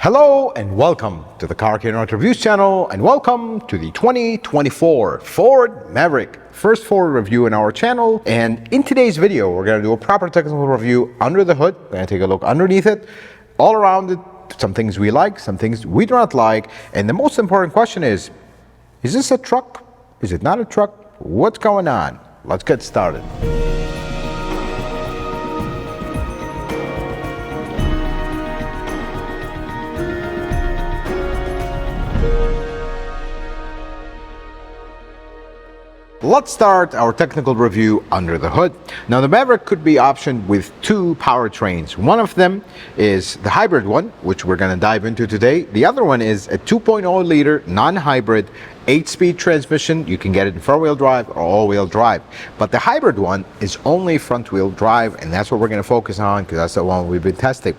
Hello and welcome to the Car Care Auto Reviews channel, and welcome to the 2024 Ford Maverick, first Ford review in our channel. And in today's video, we're going to do a proper technical review under the hood. We're going to take a look underneath it, all around it, some things we like, some things we do not like. And the most important question is this a truck? Is it not a truck? What's going on? Let's get started. Let's start our technical review under the hood. Now, the Maverick could be optioned with two powertrains. One of them is the hybrid one, which we're going to dive into today. The other one is a 2.0 liter non-hybrid 8-speed transmission. You can get it in 4-wheel drive or all-wheel drive. But the hybrid one is only front-wheel drive, and that's what we're going to focus on because that's the one we've been testing.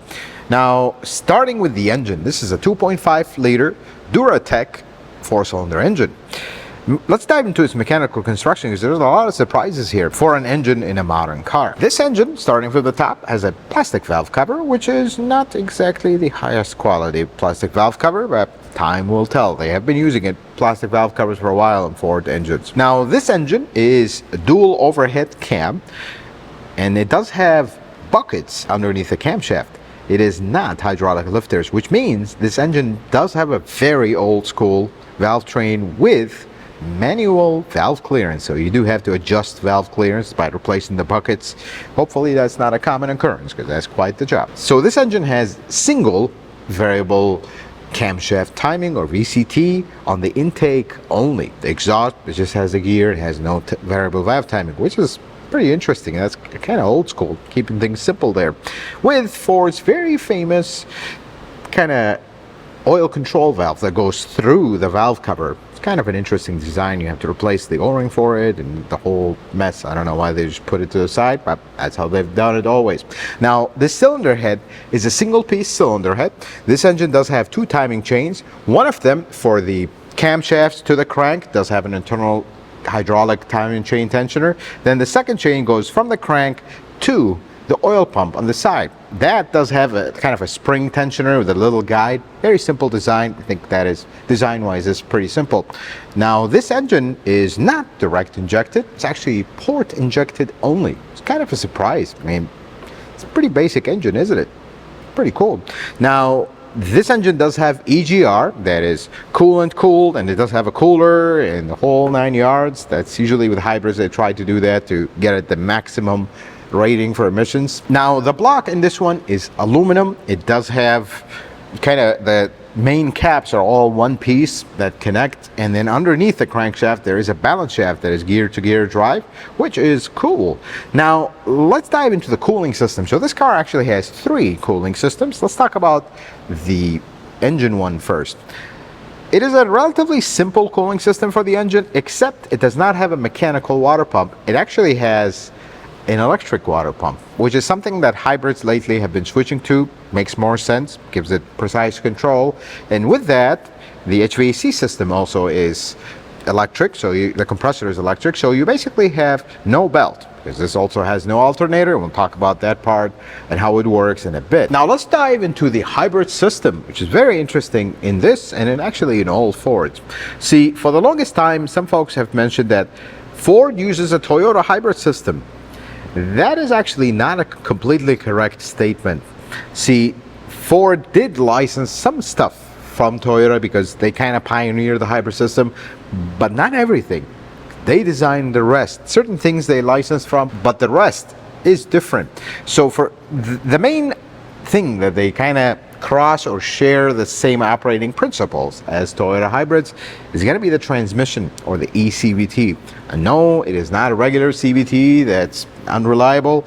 Now, starting with the engine, this is a 2.5 liter Duratec 4-cylinder engine. Let's dive into its mechanical construction because there's a lot of surprises here for an engine in a modern car. This engine, starting from the top, has a plastic valve cover, which is not exactly the highest quality plastic valve cover, but time will tell. They have been using plastic valve covers for a while in Ford engines. Now, this engine is a dual overhead cam, and it does have buckets underneath the camshaft. It is not hydraulic lifters, which means this engine does have a very old school valve train with manual valve clearance, so you do have to adjust valve clearance by replacing the buckets. Hopefully that's not a common occurrence because that's quite the job. So this engine has single variable camshaft timing, or VCT, on the intake only. The exhaust, it just has a gear. It has no variable valve timing, which is pretty interesting. That's kind of old school, keeping things simple there, with Ford's very famous kind of oil control valve that goes through the valve cover. Kind of an interesting design. You have to replace the O-ring for it and the whole mess. I don't know why they just put it to the side, but that's how they've done it always. Now, this cylinder head is a single piece cylinder head. This engine does have two timing chains. One of them for the camshafts to the crank does have an internal hydraulic timing chain tensioner. Then the second chain goes from the crank to the oil pump on the side. That does have a kind of a spring tensioner with a little guide. Very simple design. I think that is, design-wise, is pretty simple. Now, this engine is not direct injected. It's actually port injected only. It's kind of a surprise. I mean, it's a pretty basic engine, isn't it? Pretty cool. Now, this engine does have EGR, that is coolant cooled, and it does have a cooler and the whole 9 yards. That's usually with hybrids, they try to do that to get at the maximum rating for emissions. Now, the block in this one is aluminum. It does have kind of the main caps are all one piece that connect, and then underneath the crankshaft there is a balance shaft that is gear to gear drive, which is cool. Now, let's dive into the cooling system. So this car actually has 3 cooling systems. Let's talk about the engine one first. It is a relatively simple cooling system for the engine, except it does not have a mechanical water pump. It actually has an electric water pump, which is something that hybrids lately have been switching to. Makes more sense, gives it precise control, and with that, the HVAC system also is electric, so the compressor is electric, so you basically have no belt, because this also has no alternator. We'll talk about that part and how it works in a bit. Now, let's dive into the hybrid system, which is very interesting in this and actually in all Fords. See, for the longest time, some folks have mentioned that Ford uses a Toyota hybrid system. That is actually not a completely correct statement. See, Ford did license some stuff from Toyota because they kind of pioneered the hybrid system, but not everything. They designed the rest. Certain things they licensed from, but the rest is different. So for the main thing that they kind of cross or share the same operating principles as Toyota hybrids is going to be the transmission, or the eCVT. And no, it is not a regular CVT that's unreliable.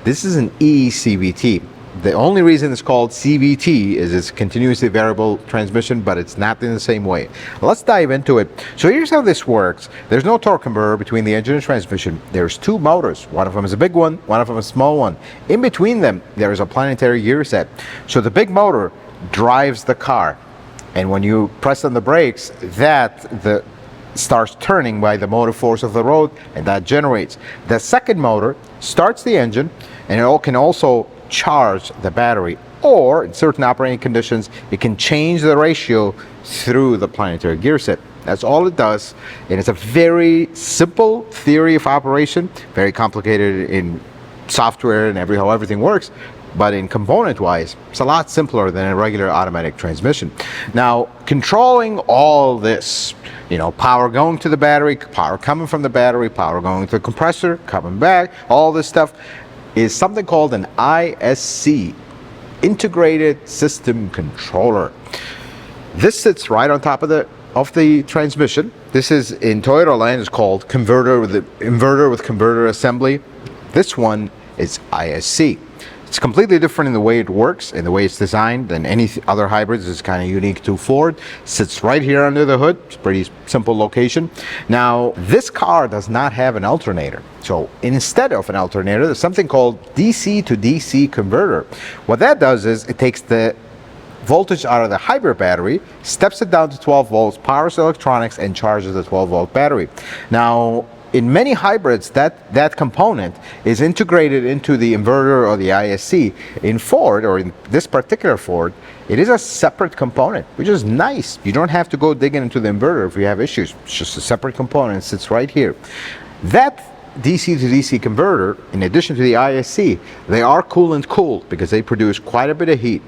This is an eCVT. The only reason it's called CVT is it's continuously variable transmission, but it's not in the same way. Let's dive into it. So here's how this works. There's no torque converter between the engine and transmission. There's 2 motors. One of them is a big one, one of them is a small one. In between them, there is a planetary gear set. So the big motor drives the car, and when you press on the brakes, that starts turning by the motive force of the road, and that generates. The second motor starts the engine, and it can also charge the battery or in certain operating conditions, it can change the ratio through the planetary gear set. That's all it does, and it's a very simple theory of operation, very complicated in software and how everything works, but in component wise, it's a lot simpler than a regular automatic transmission. Now, controlling all this, power going to the battery, power coming from the battery, power going to the compressor, coming back, all this stuff is something called an ISC, Integrated System Controller. This sits right on top of the transmission. This is, in Toyota land, is called inverter with converter assembly. This one is ISC. It's completely different in the way it works and the way it's designed than any other hybrids. It's kind of unique to Ford. Sits right here under the hood. It's a pretty simple location. Now, this car does not have an alternator. So instead of an alternator, there's something called DC to DC converter. What that does is it takes the voltage out of the hybrid battery, steps it down to 12 volts, powers electronics, and charges the 12-volt battery. Now, in many hybrids, that component is integrated into the inverter or the ISC. In Ford, or in this particular Ford, it is a separate component, which is nice. You don't have to go digging into the inverter if you have issues. It's just a separate component. It sits right here. That DC to DC converter, in addition to the ISC, they are coolant-cooled because they produce quite a bit of heat.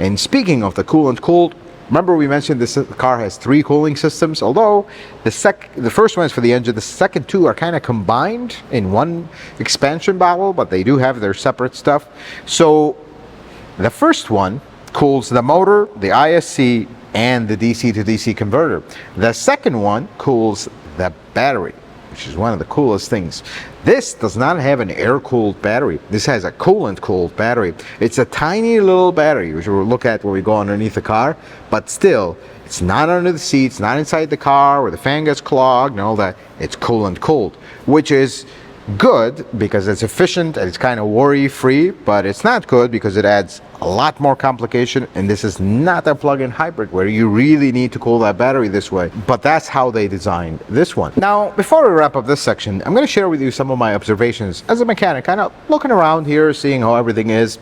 And speaking of the coolant-cooled, remember we mentioned this car has 3 cooling systems, although the first one is for the engine, the second 2 are kind of combined in one expansion bottle, but they do have their separate stuff. So the first one cools the motor, the ISC, and the DC to DC converter. The second one cools the battery, which is one of the coolest things. This does not have an air-cooled battery. This has a coolant-cooled battery. It's a tiny little battery, which we'll look at when we go underneath the car, but still, it's not under the seats, not inside the car where the fan gets clogged and all that. It's coolant-cooled, which is good because it's efficient and it's kind of worry-free, but it's not good because it adds a lot more complication, and this is not a plug-in hybrid where you really need to cool that battery this way, but that's how they designed this one. Now, before we wrap up this section, I'm going to share with you some of my observations as a mechanic, kind of looking around here, seeing how everything is.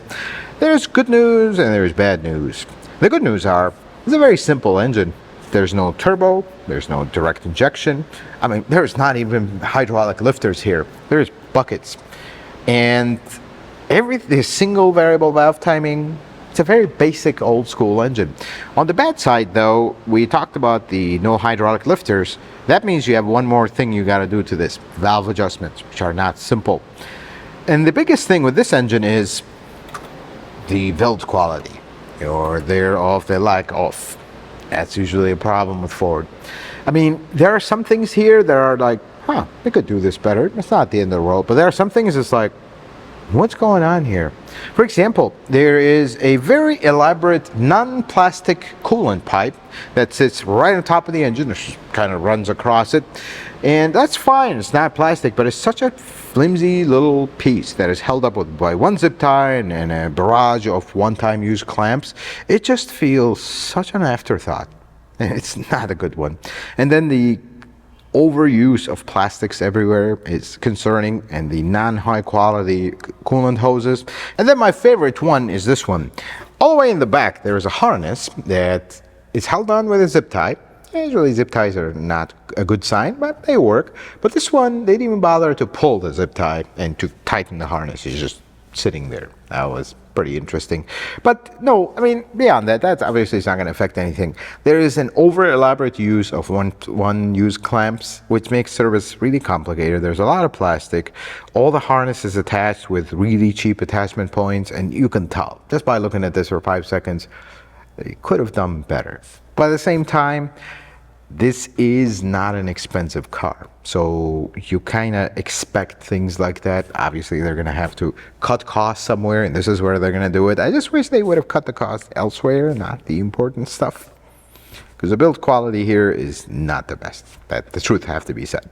There's good news and there's bad news. The good news are, it's a very simple engine. There's no turbo, there's no direct injection. I mean, there's not even hydraulic lifters here. There's buckets. And there's single variable valve timing. It's a very basic old school engine. On the bad side though, we talked about the no hydraulic lifters. That means you have one more thing you gotta do to this, valve adjustments, which are not simple. And the biggest thing with this engine is the build quality, or the lack of. That's usually a problem with Ford. I mean, there are some things here that are like, they could do this better. It's not the end of the world, but there are some things that's like, what's going on here? For example, there is a very elaborate non-plastic coolant pipe that sits right on top of the engine. It just kind of runs across it. And that's fine, it's not plastic, but it's such a flimsy little piece that is held up by one zip tie and a barrage of one-time use clamps. It just feels such an afterthought. It's not a good one. And then the overuse of plastics everywhere is concerning, and the non-high quality coolant hoses. And then my favorite one is this one. All the way in the back there is a harness that is held on with a zip tie. Usually zip ties are not a good sign, but they work. But this one, they didn't even bother to pull the zip tie and to tighten the harness. It's just sitting there. That was pretty interesting. But no, I mean, beyond that, that's obviously it's not going to affect anything. There is an over-elaborate use of one-use clamps, which makes service really complicated. There's a lot of plastic. All the harness is attached with really cheap attachment points, and you can tell, just by looking at this for 5 seconds, they could have done better. But at the same time, this is not an expensive car, so you kind of expect things like that. Obviously, they're going to have to cut costs somewhere, and this is where they're going to do it. I just wish they would have cut the cost elsewhere, not the important stuff, because the build quality here is not the best. That the truth have to be said.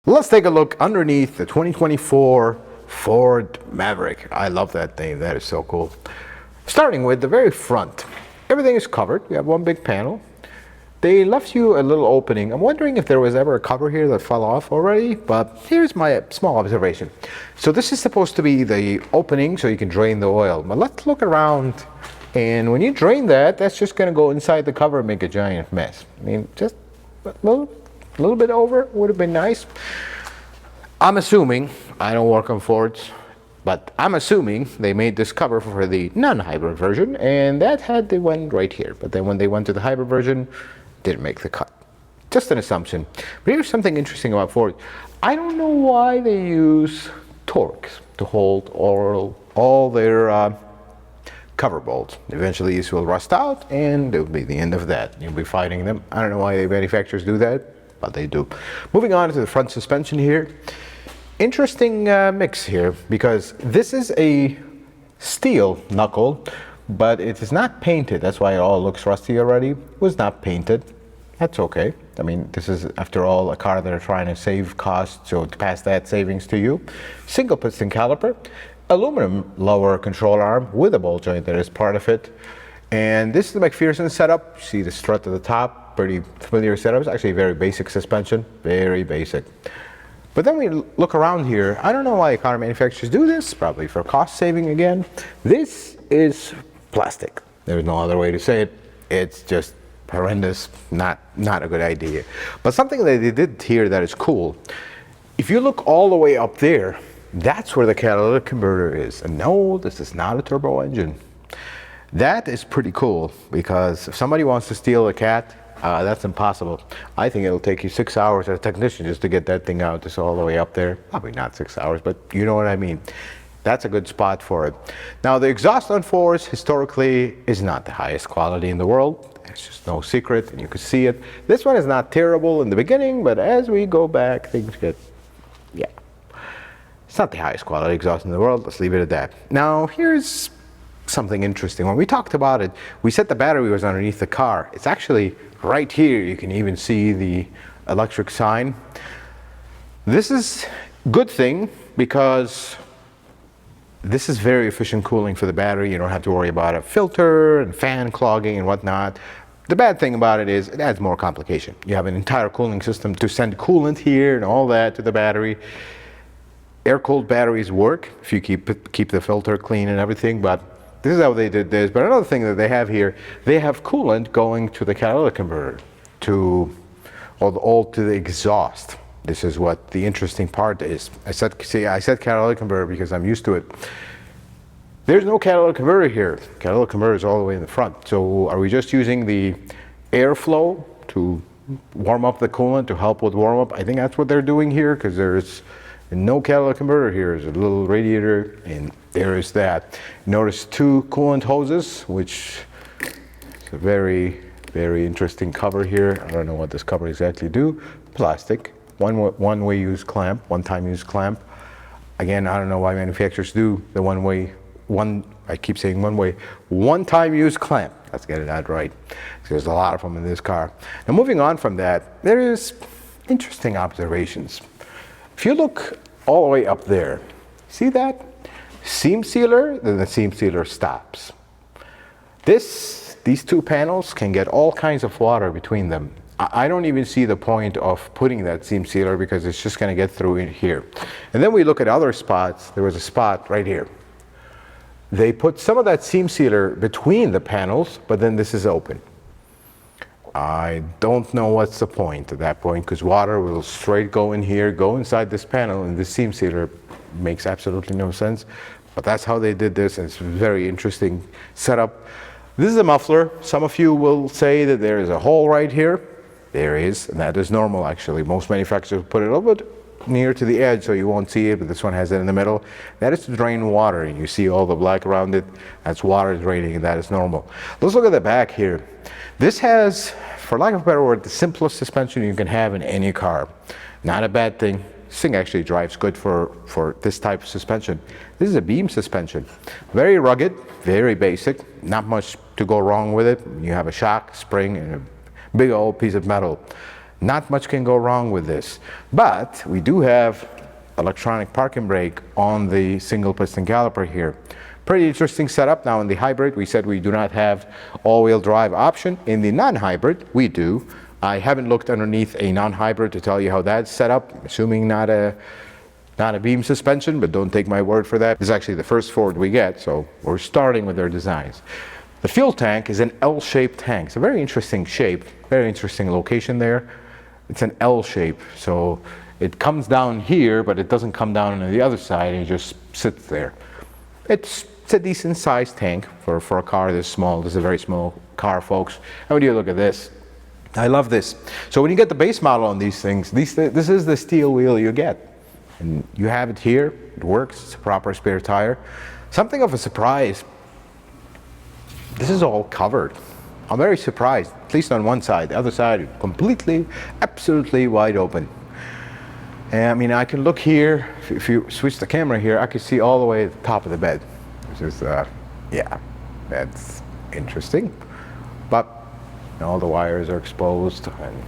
Let's take a look underneath the 2024 Ford Maverick. I love that name. That is so cool. Starting with the very front. Everything is covered. We have one big panel. they left you a little opening. I'm wondering if there was ever a cover here that fell off already, but here's my small observation. So this is supposed to be the opening so you can drain the oil. But let's look around, and when you drain that, that's just gonna go inside the cover and make a giant mess. I mean, just a little bit over would have been nice. I'm assuming, I don't work on Fords, but I'm assuming they made this cover for the non-hybrid version, and that had the one right here. But then when they went to the hybrid version, didn't make the cut. Just an assumption. But here's something interesting about Ford. I don't know why they use Torx to hold all their cover bolts. Eventually these will rust out, and it'll be the end of that. You'll be fighting them. I don't know why the manufacturers do that, but they do. Moving on to the front suspension here. Interesting mix here, because this is a steel knuckle, but it is not painted. That's why it all looks rusty already. It was not painted. That's okay. I mean, this is, after all, a car that are trying to save costs, so to pass that savings to you. Single piston caliper, aluminum lower control arm with a ball joint that is part of it. And this is the McPherson setup. You see the strut at the top, pretty familiar setup. It's actually a very basic suspension, very basic. But then we look around here. I don't know why car manufacturers do this, probably for cost saving again. This is plastic. There's no other way to say it. It's just horrendous, not a good idea. But something that they did here that is cool. If you look all the way up there, that's where the catalytic converter is. And no, this is not a turbo engine. That is pretty cool, because if somebody wants to steal a cat, that's impossible. I think it'll take you 6 hours as a technician just to get that thing out, just all the way up there. Probably not 6 hours, but you know what I mean. That's a good spot for it. Now, the exhaust on Fords historically is not the highest quality in the world. There's just no secret, and you can see it. This one is not terrible in the beginning, but as we go back, things get, yeah. It's not the highest quality exhaust in the world. Let's leave it at that. Now, here's something interesting. When we talked about it, we said the battery was underneath the car. It's actually right here. You can even see the electric sign. This is a good thing, because this is very efficient cooling for the battery. You don't have to worry about a filter and fan clogging and whatnot. The bad thing about it is it adds more complication. You have an entire cooling system to send coolant here and all that to the battery. Air-cooled batteries work if you keep the filter clean and everything, but this is how they did this. But another thing that they have here, they have coolant going to the catalytic converter, to the exhaust. This is what the interesting part is. I said catalytic converter because I'm used to it. There's no catalytic converter here. Catalytic converter is all the way in the front. So are we just using the airflow to warm up the coolant, to help with warm up? I think that's what they're doing here, because there's no catalytic converter here. There's a little radiator, and there is that. Notice two coolant hoses, which is a very, very interesting cover here. I don't know what this cover exactly do. Plastic. One-way use clamp, one-time use clamp. Again, I don't know why manufacturers do the I keep saying one-way, one-time use clamp. Let's get it out right. There's a lot of them in this car. Now, moving on from that, there is interesting observations. If you look all the way up there, see that? Seam sealer, then the seam sealer stops. These two panels can get all kinds of water between them. I don't even see the point of putting that seam sealer, because it's just going to get through in here. And then we look at other spots. There was a spot right here. They put some of that seam sealer between the panels, but then this is open. I don't know what's the point at that point, because water will straight go in here, go inside this panel, and this seam sealer makes absolutely no sense. But that's how they did this, and it's a very interesting setup. This is a muffler. Some of you will say that there is a hole right here. There is, and that is normal actually. Most manufacturers put it a little bit near to the edge so you won't see it, but this one has it in the middle. That is to drain water, and you see all the black around it. That's water draining, and that is normal. Let's look at the back here. This has, for lack of a better word, the simplest suspension you can have in any car. Not a bad thing. This thing actually drives good for this type of suspension. This is a beam suspension. Very rugged, very basic, not much to go wrong with it. You have a shock, spring, and a big old piece of metal. Not much can go wrong with this. But we do have electronic parking brake on the single piston caliper here. Pretty interesting setup. Now in the hybrid, we said we do not have all-wheel drive option. In the non-hybrid, we do. I haven't looked underneath a non-hybrid to tell you how that's set up. I'm assuming not a beam suspension, but don't take my word for that. This is actually the first Ford we get, so we're starting with their designs. The fuel tank is an L-shaped tank. It's a very interesting shape, very interesting location there. It's an L shape, so it comes down here, but it doesn't come down on the other side, and it just sits there. It's a decent sized tank for a car this small. This is a very small car, folks. And when you look at this, I love this. So when you get the base model on these things, this is the steel wheel you get. And you have it here, it works, it's a proper spare tire. Something of a surprise, this is all covered. I'm very surprised, at least on one side. The other side, completely, absolutely wide open. And I mean, I can look here, if you switch the camera here, I can see all the way at the top of the bed. Which is, yeah, that's interesting. But all the wires are exposed, and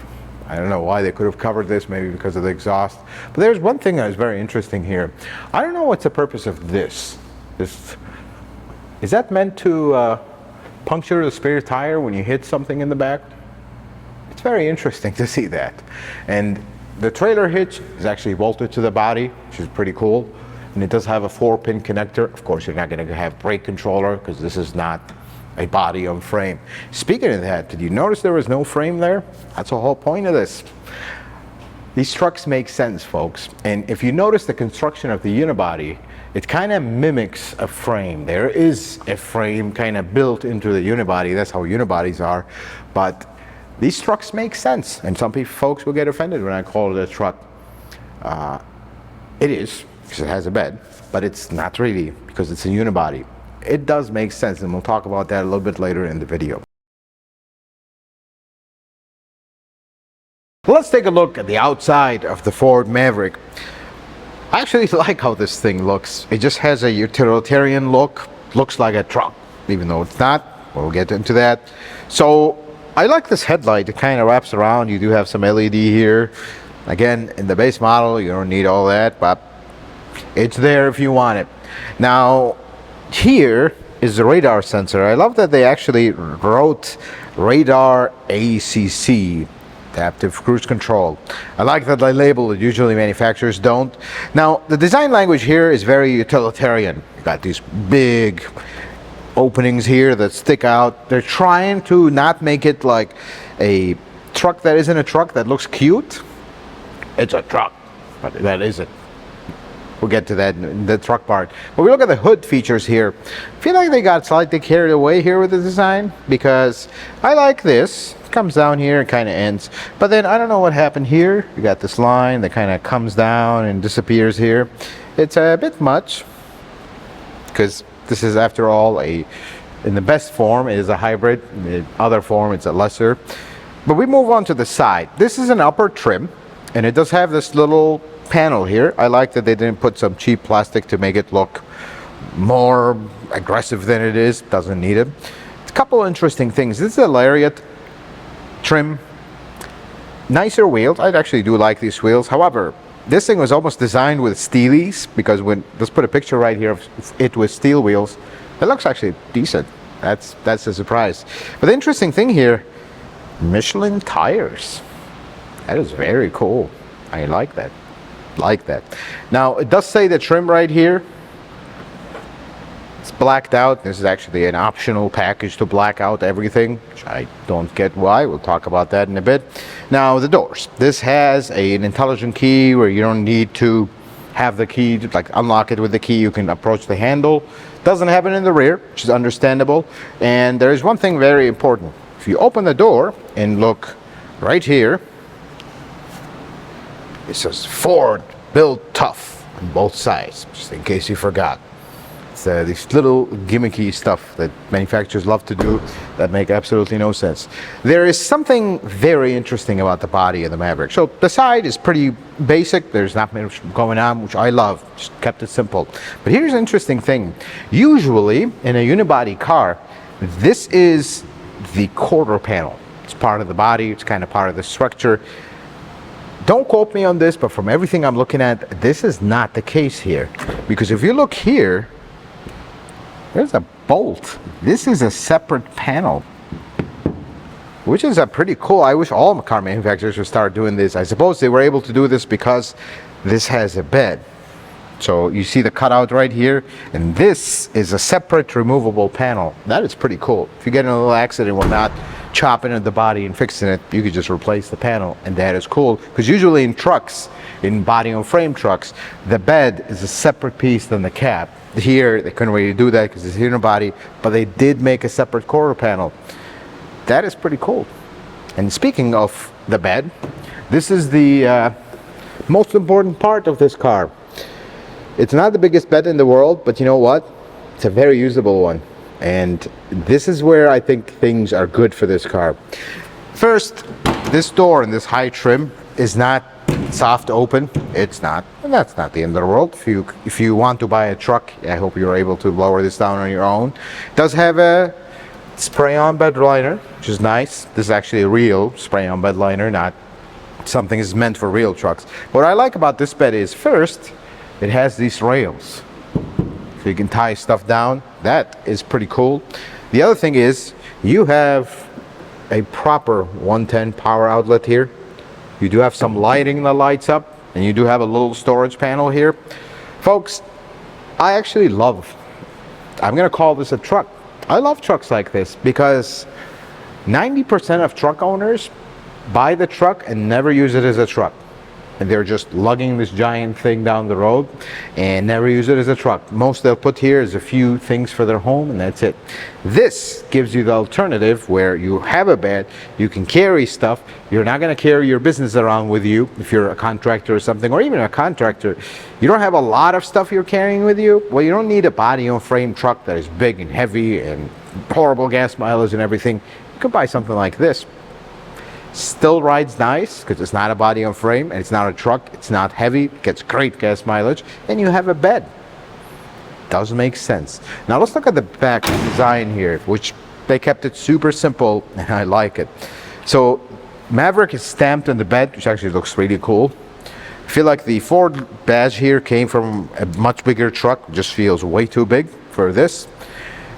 I don't know why they could have covered this, maybe because of the exhaust. But there's one thing that is very interesting here. I don't know what's the purpose of this. Is that meant to puncture the spare tire when you hit something in the back? It's very interesting to see that. And the trailer hitch is actually bolted to the body, which is pretty cool. And it does have a 4-pin connector. Of course, you're not going to have brake controller because this is not a body on frame. Speaking of that, did you notice there was no frame there? That's the whole point of this. These trucks make sense, folks. And if you notice the construction of the unibody, it kind of mimics a frame. There is a frame kind of built into the unibody. That's how unibodies are. But these trucks make sense. And some folks will get offended when I call it a truck. It is, because it has a bed, but it's not really, because it's a unibody. It does make sense, and we'll talk about that a little bit later in the video. Let's take a look at the outside of the Ford Maverick. I actually like how this thing looks. It just has a utilitarian look. Looks like a truck, even though it's not. We'll get into that. So I like this headlight. It kind of wraps around. You do have some LED here. Again, in the base model, you don't need all that, but it's there if you want it. Now, here is the radar sensor. I love that they actually wrote radar ACC, adaptive cruise control. I like that they label it. Usually manufacturers don't. Now, the design language here is very utilitarian. You got these big openings here that stick out. They're trying to not make it like a truck that isn't a truck that looks cute. It's a truck, but that isn't. We'll get to that in the truck part. But we look at the hood features here. I feel like they got slightly carried away here with the design, because I like this. It comes down here and kind of ends. But then I don't know what happened here. You got this line that kind of comes down and disappears here. It's a bit much, because this is, after all, in the best form, it is a hybrid. In the other form, it's a lesser. But we move on to the side. This is an upper trim, and it does have this little panel here. I like that they didn't put some cheap plastic to make it look more aggressive than it is. Doesn't need it. A couple interesting things. This is a lariat trim. Nicer wheels. I actually do like these wheels. However, this thing was almost designed with steelies, because when, let's put a picture right here of it with steel wheels. It looks actually decent. That's a surprise. But the interesting thing here, Michelin tires. That is very cool. I like that. Now, it does say the trim right here. It's blacked out. This is actually an optional package to black out everything, which I don't get why. We'll talk about that in a bit. Now, the doors. This has an intelligent key where you don't need to have the key to like unlock it with the key. You can approach the handle. Doesn't have it in the rear, which is understandable. And there is one thing very important. If you open the door and look right here, it says Ford built tough on both sides, just in case you forgot. It's these little gimmicky stuff that manufacturers love to do that make absolutely no sense. There is something very interesting about the body of the Maverick. So the side is pretty basic. There's not much going on, which I love. Just kept it simple. But here's an interesting thing. Usually in a unibody car, this is the quarter panel. It's part of the body. It's kind of part of the structure. Don't quote me on this, but from everything I'm looking at, this is not the case here. Because if you look here, There's a bolt. This is a separate panel, which is a pretty cool. I wish all car manufacturers would start doing this. I suppose they were able to do this because this has a bed. So you see the cutout right here, and this is a separate removable panel. That is pretty cool. If you get in a little accident and whatnot, chopping at the body and fixing it, you could just replace the panel, and that is cool. Because usually in trucks, in body on frame trucks, the bed is a separate piece than the cab. Here, they couldn't really do that because it's here in the body, but they did make a separate quarter panel. That is pretty cool. And speaking of the bed, this is the most important part of this car. It's not the biggest bed in the world, but you know what? It's a very usable one. And this is where I think things are good for this car. First, this door in this high trim is not soft open. It's not, and that's not the end of the world. If you want to buy a truck, I hope you're able to lower this down on your own. It does have a spray-on bed liner, which is nice. This is actually a real spray-on bed liner, not something that's meant for real trucks. What I like about this bed is, first, it has these rails, so you can tie stuff down. That is pretty cool. The other thing is, you have a proper 110 power outlet here. You do have some lighting that lights up, and you do have a little storage panel here. Folks, I actually love, I'm gonna call this a truck. I love trucks like this because 90% of truck owners buy the truck and never use it as a truck. And they're just lugging this giant thing down the road and never use it as a truck. Most they'll put here is a few things for their home, and that's it. This gives you the alternative where you have a bed, you can carry stuff. You're not going to carry your business around with you if you're a contractor or something, or even a contractor. You don't have a lot of stuff you're carrying with you. Well, you don't need a body on frame truck that is big and heavy and horrible gas mileage and everything. You can buy something like this. Still rides nice because it's not a body on frame and it's not a truck. It's not heavy, gets great gas mileage, and you have a bed. Does make sense. Now let's look at the back design here, which they kept it super simple, and I like it. So Maverick is stamped on the bed, which actually looks really cool. I feel like the Ford badge here came from a much bigger truck. It just feels way too big for this.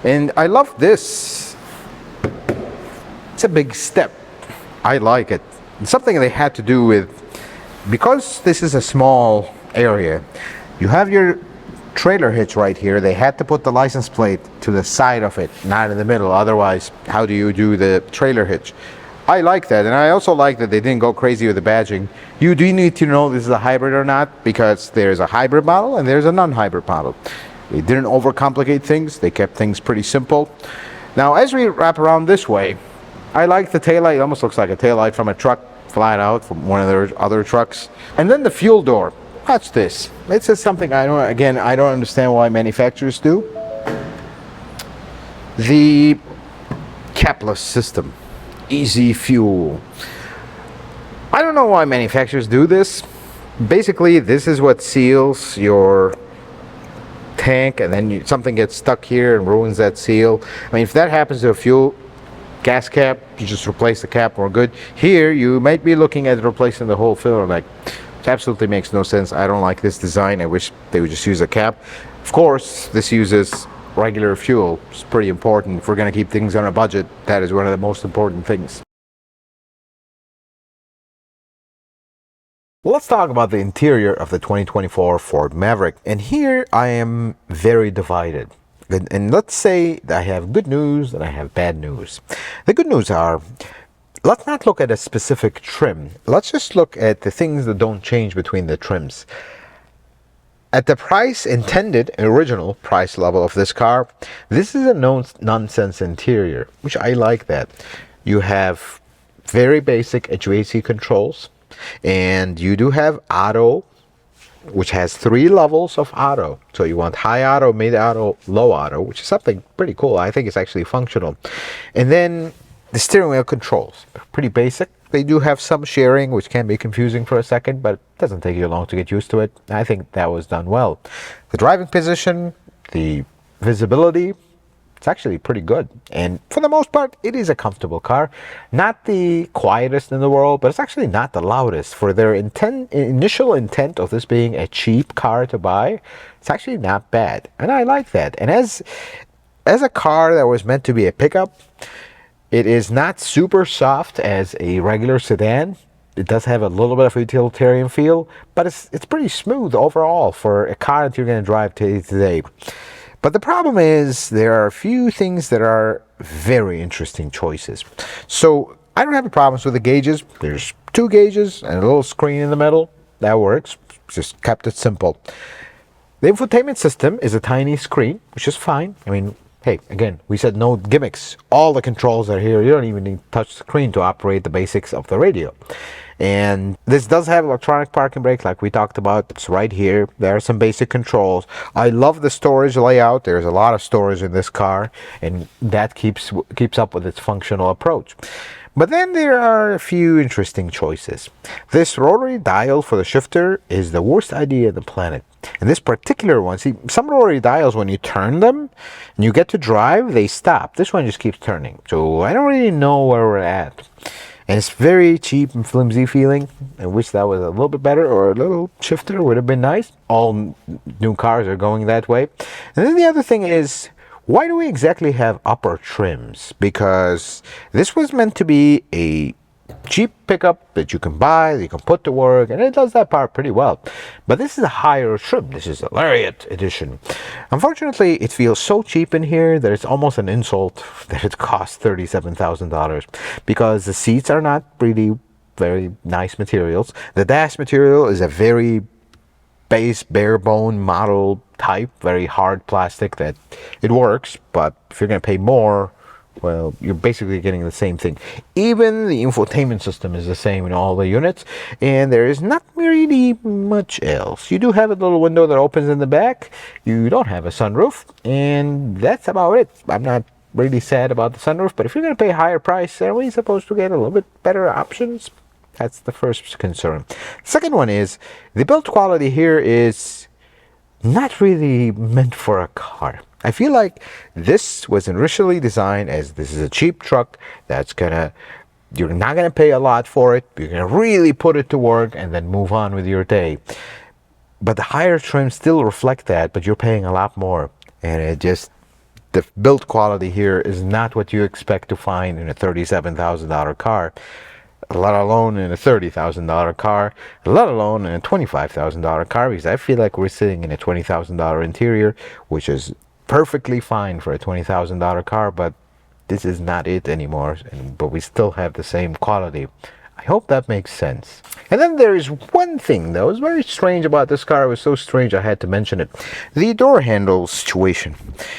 And I love this. It's a big step. I like it. It's something they had to do with, because this is a small area, you have your trailer hitch right here. They had to put the license plate to the side of it, not in the middle. Otherwise, how do you do the trailer hitch? I like that, and I also like that they didn't go crazy with the badging. You do need to know this is a hybrid or not, because there's a hybrid model and there's a non-hybrid model. They didn't overcomplicate things. They kept things pretty simple. Now, as we wrap around this way, I like the taillight. It almost looks like a taillight from a truck, flat out from one of their other trucks. And then the fuel door. Watch this. It's just something I don't understand why manufacturers do. The capless system. Easy fuel. I don't know why manufacturers do this. Basically, this is what seals your tank, and then something gets stuck here and ruins that seal. I mean, if that happens to a fuel gas cap, you just replace the cap, we're good. Here, you might be looking at replacing the whole filler, like, it absolutely makes no sense. I don't like this design. I wish they would just use a cap. Of course, this uses regular fuel. It's pretty important. If we're going to keep things on a budget, that is one of the most important things. Well, let's talk about the interior of the 2024 Ford Maverick. And here I am very divided. And let's say that I have good news and I have bad news. The good news are, let's not look at a specific trim. Let's just look at the things that don't change between the trims. At the price intended, original price level of this car, this is a no-nonsense interior, which I like that. You have very basic HVAC controls, and you do have auto, which has 3 levels of auto. So you want high auto, mid auto, low auto, which is something pretty cool. I think it's actually functional. And then the steering wheel controls, pretty basic. They do have some sharing, which can be confusing for a second, but it doesn't take you long to get used to it. I think that was done well. The driving position, the visibility, it's actually pretty good. And for the most part, it is a comfortable car. Not the quietest in the world, but it's actually not the loudest. For their initial intent of this being a cheap car to buy, it's actually not bad. And I like that. And as as a car that was meant to be a pickup, it is not super soft as a regular sedan. It does have a little bit of a utilitarian feel, but it's pretty smooth overall for a car that you're going to drive today. But the problem is there are a few things that are very interesting choices. So I don't have any problems with the gauges. There's 2 gauges and a little screen in the middle. That works. Just kept it simple. The infotainment system is a tiny screen, which is fine. I mean, hey, again, we said no gimmicks. All the controls are here. You don't even need to touch the screen to operate the basics of the radio. And this does have electronic parking brake like we talked about. It's right here. There are some basic controls. I love the storage layout. There's a lot of storage in this car, and that keeps up with its functional approach. But then there are a few interesting choices. This rotary dial for the shifter is the worst idea on the planet. And this particular one, see, some rotary dials, when you turn them and you get to drive, they stop. This one just keeps turning. So I don't really know where we're at. And it's very cheap and flimsy feeling. I wish that was a little bit better, or a little shifter would have been nice. All new cars are going that way. And then the other thing is, why do we exactly have upper trims? Because this was meant to be a cheap pickup that you can buy, that you can put to work, and it does that part pretty well. But this is a higher trim. This is a Lariat edition. Unfortunately, it feels so cheap in here that it's almost an insult that it costs $37,000, because the seats are not really very nice materials. The dash material is a very base, bare bone model type, very hard plastic that it works, but if you're going to pay more, well, you're basically getting the same thing. Even the infotainment system is the same in all the units, and there is not really much else. You do have a little window that opens in the back. You don't have a sunroof, and that's about it. I'm not really sad about the sunroof, but if you're going to pay a higher price, are we supposed to get a little bit better options? That's the first concern. Second one is, the build quality here is not really meant for a car. I feel like this was initially designed as this is a cheap truck you're not gonna pay a lot for it. You're gonna really put it to work and then move on with your day. But the higher trims still reflect that, but you're paying a lot more. And the build quality here is not what you expect to find in a $37,000 car. Let alone in a $30,000 car, let alone in a $25,000 car, because I feel like we're sitting in a $20,000 interior, which is perfectly fine for a $20,000 car, but this is not it anymore, but we still have the same quality. I hope that makes sense. And then there is one thing that was very strange about this car. It was so strange I had to mention it. The door handle situation.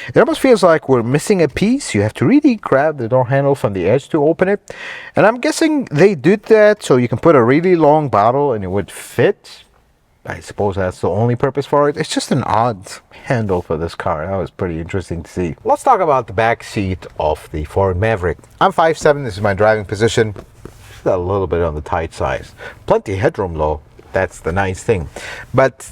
It almost feels like we're missing a piece. You have to really grab the door handle from the edge to open it. And I'm guessing they did that so you can put a really long bottle and it would fit. I suppose that's the only purpose for it. It's just an odd handle for this car. That was pretty interesting to see. Let's talk about the back seat of the Ford Maverick. I'm 5'7". This is my driving position. A little bit on the tight size. Plenty of headroom though. That's the nice thing. But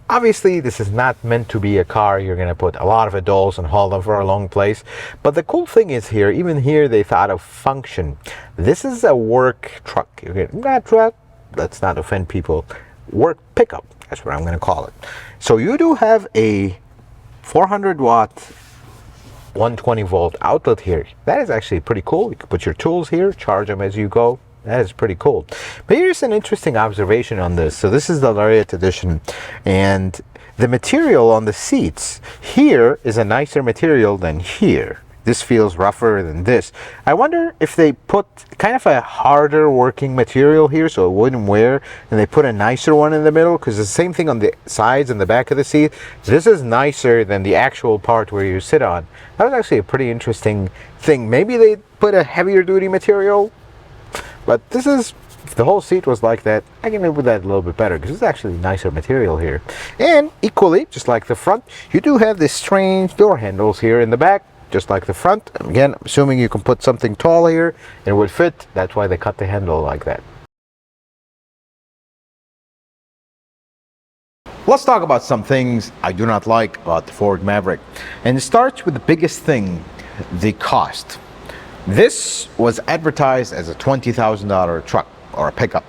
obviously this is not meant to be a car you're going to put a lot of adults and haul them for a long place. But the cool thing is here, even here they thought of function. This is a work truck. Not truck, let's not offend people. Work pickup, that's what I'm going to call it. So you do have a 400 watt 120 volt outlet here. That is actually pretty cool. You can put your tools here, charge them as you go. That is pretty cool. But here's an interesting observation on this. So this is the Lariat edition, and the material on the seats here is a nicer material than here. This feels rougher than this. I wonder if they put kind of a harder working material here so it wouldn't wear, and they put a nicer one in the middle, because the same thing on the sides and the back of the seat. This is nicer than the actual part where you sit on. That was actually a pretty interesting thing. Maybe they put a heavier duty material, but this is, if the whole seat was like that, I can live with that a little bit better, because it's actually nicer material here. And equally, just like the front, you do have these strange door handles here in the back, just like the front. Again, assuming you can put something tall here and it would fit. That's why they cut the handle like that. Let's talk about some things I do not like about the Ford Maverick. And it starts with the biggest thing, the cost. This was advertised as a $20,000 truck or a pickup.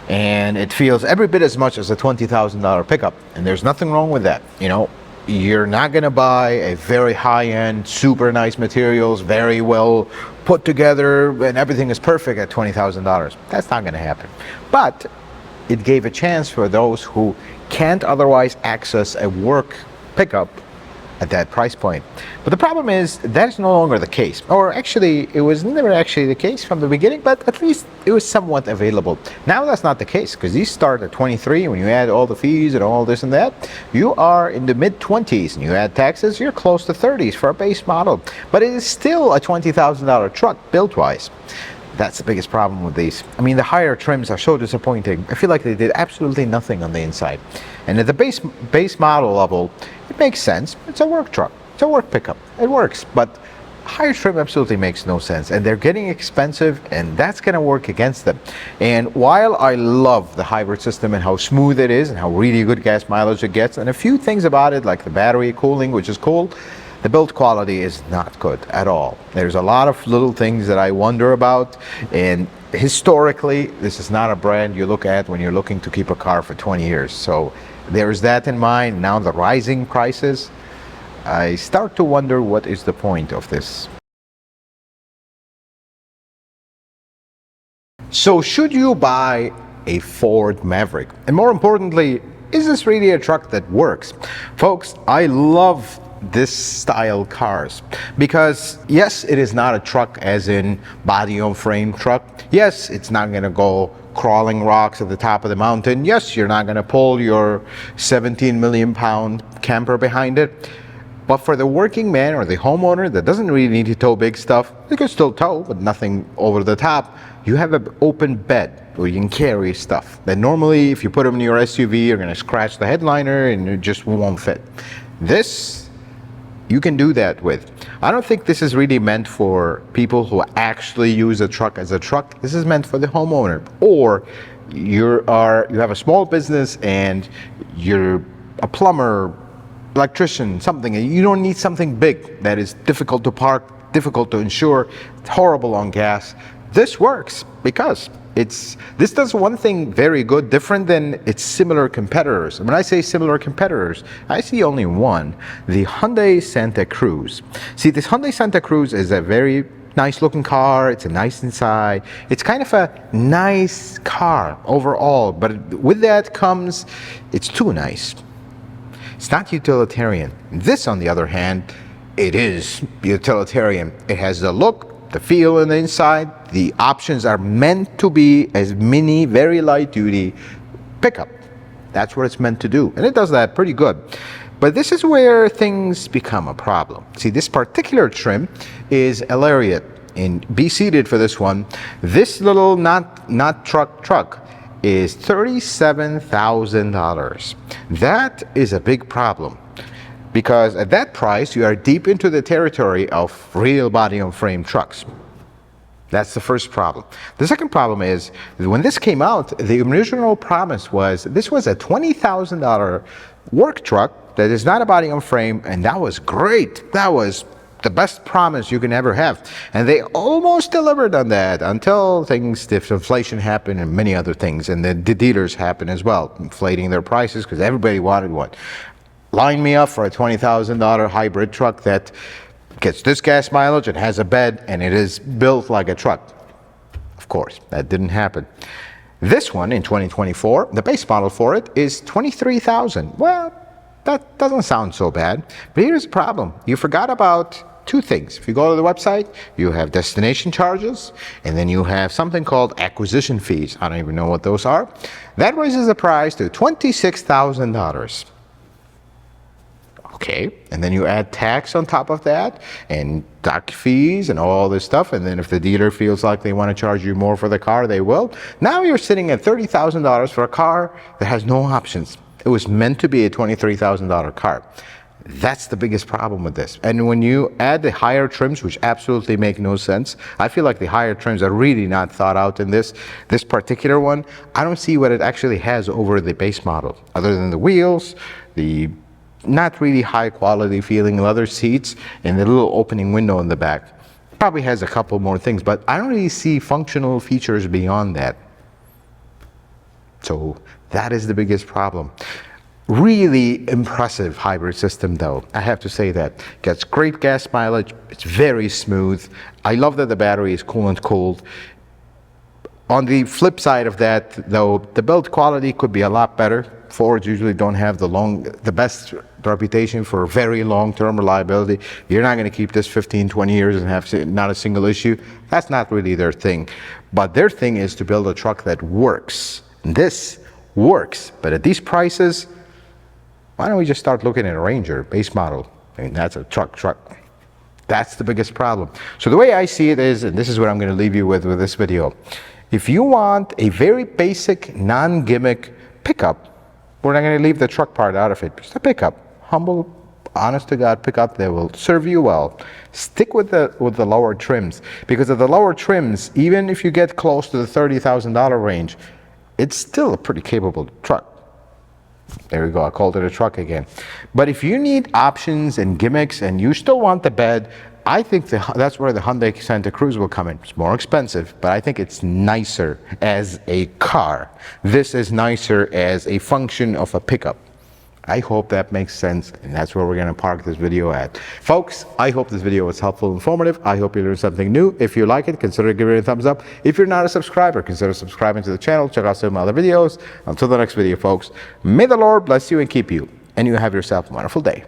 And it feels every bit as much as a $20,000 pickup. And there's nothing wrong with that. You know, you're not going to buy a very high-end, super nice materials, very well put together, and everything is perfect at $20,000. That's not going to happen. But it gave a chance for those who can't otherwise access a work pickup at that price point. But the problem is that is no longer the case. Or actually, it was never actually the case from the beginning, but at least it was somewhat available. Now that's not the case, because these start at 23. When you add all the fees and all this and that, you are in the mid-20s, and you add taxes, you're close to 30s for a base model. But it is still a $20,000 truck built-wise. That's the biggest problem with these. I mean, the higher trims are so disappointing. I feel like they did absolutely nothing on the inside. And at the base model level, it makes sense. It's a work truck. It's a work pickup. It works. But higher trim absolutely makes no sense. And they're getting expensive, and that's going to work against them. And while I love the hybrid system and how smooth it is and how really good gas mileage it gets, and a few things about it, like the battery cooling, which is cool, the build quality is not good at all. There's a lot of little things that I wonder about, and historically, this is not a brand you look at when you're looking to keep a car for 20 years. So there's that in mind. Now the rising prices, I start to wonder what is the point of this. So should you buy a Ford Maverick? And more importantly, is this really a truck that works? Folks, I love this style cars because yes, it is not a truck as in body on frame truck. Yes, it's not going to go crawling rocks at the top of the mountain. Yes, you're not going to pull your 17 million pound camper behind it. But for the working man or the homeowner that doesn't really need to tow big stuff, they can still tow, but nothing over the top. You have an open bed where you can carry stuff that normally if you put them in your SUV, you're going to scratch the headliner and it just won't fit. This you can do that with. I don't think this is really meant for people who actually use a truck as a truck. This is meant for the homeowner, or you have a small business and you're a plumber, electrician, something, and you don't need something big that is difficult to park, difficult to insure, horrible on gas. This works because this does one thing very good, different than its similar competitors. And when I say similar competitors, I see only one, the Hyundai Santa Cruz. See, this Hyundai Santa Cruz is a very nice looking car. It's a nice inside. It's kind of a nice car overall, but with that comes, it's too nice. It's not utilitarian. This, on the other hand, it is utilitarian. It has the look, the feel on the inside. The options are meant to be as mini, very light duty pickup. That's what it's meant to do. And it does that pretty good. But this is where things become a problem. See, this particular trim is a Lariat. And be seated for this one. This little not truck is $37,000. That is a big problem. Because at that price, you are deep into the territory of real body on frame trucks. That's the first problem. The second problem is, when this came out, the original promise was, this was a $20,000 work truck that is not a body on frame, and that was great. That was the best promise you can ever have. And they almost delivered on that until inflation happened and many other things, and the dealers happened as well, inflating their prices because everybody wanted one. Line me up for a $20,000 hybrid truck that gets this gas mileage, it has a bed, and it is built like a truck. Of course, that didn't happen. This one in 2024, the base model for it is $23,000. Well, that doesn't sound so bad. But here's the problem. You forgot about two things. If you go to the website, you have destination charges, and then you have something called acquisition fees. I don't even know what those are. That raises the price to $26,000. Okay, and then you add tax on top of that, and dock fees and all this stuff, and then if the dealer feels like they want to charge you more for the car, they will. Now you're sitting at $30,000 for a car that has no options. It was meant to be a $23,000 car. That's the biggest problem with this. And when you add the higher trims, which absolutely make no sense, I feel like the higher trims are really not thought out in this particular one. I don't see what it actually has over the base model, other than the wheels, the not really high quality feeling leather seats, and the little opening window in the back. Probably has a couple more things, but I don't really see functional features beyond that. So that is the biggest problem. Really impressive hybrid system though, I have to say that. Gets great gas mileage, it's very smooth. I love that the battery is coolant cooled. On the flip side of that though, the build quality could be a lot better. Fords usually don't have the best reputation for very long-term reliability. You're not going to keep this 15-20 years and have not a single issue. That's not really their thing. But their thing is to build a truck that works. And this works, but at these prices, why don't we just start looking at a Ranger base model? I mean, that's a truck. That's the biggest problem. So the way I see it is, and this is what I'm going to leave you with this video. If you want a very basic, non-gimmick pickup, we're not going to leave the truck part out of it. Just a pickup, humble, honest to God pickup that will serve you well. Stick with the lower trims, because of the lower trims, even if you get close to the $30,000 range, it's still a pretty capable truck. There we go, I called it a truck again. But if you need options and gimmicks and you still want the bed, I think that's where the Hyundai Santa Cruz will come in. It's more expensive, but I think it's nicer as a car. This is nicer as a function of a pickup. I hope that makes sense, and that's where we're going to park this video at. Folks, I hope this video was helpful and informative. I hope you learned something new. If you like it, consider giving it a thumbs up. If you're not a subscriber, consider subscribing to the channel. Check out some of my other videos. Until the next video, folks, may the Lord bless you and keep you, and you have yourself a wonderful day.